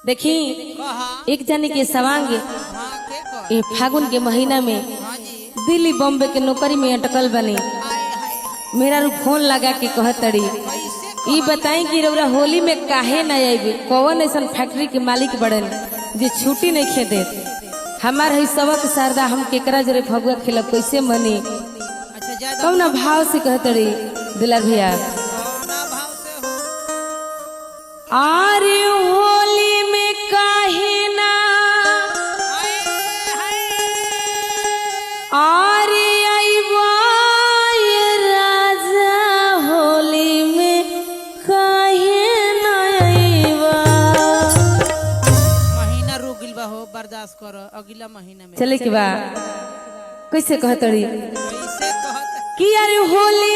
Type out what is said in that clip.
देखी एक जनी के सवांग ये फागुन के महीना में दिल्ली बॉम्बे के नौकरी में अटकल बनी। मेरा रू फोन लगा के कहतड़ी ई बताई कि रउरा होली में काहे न आइबे, कौन ऐसा फैक्ट्री के मालिक बड़न जे छुट्टी नहीं खे दे। हमार है सबक शारदा हम केकरा जरे फगुआ खेलब कैसे मनी। कौन भाव से कहतड़ी दिला भैया आरे होली में काहे ना आरे आइबा ये राजा होली में काहे ना आइबा। महीना रुक गिल बा हो, बर्दाश्त करो अगला महीना में चले के बा कैसे कहतड़ी कैसे कहत कि यार होली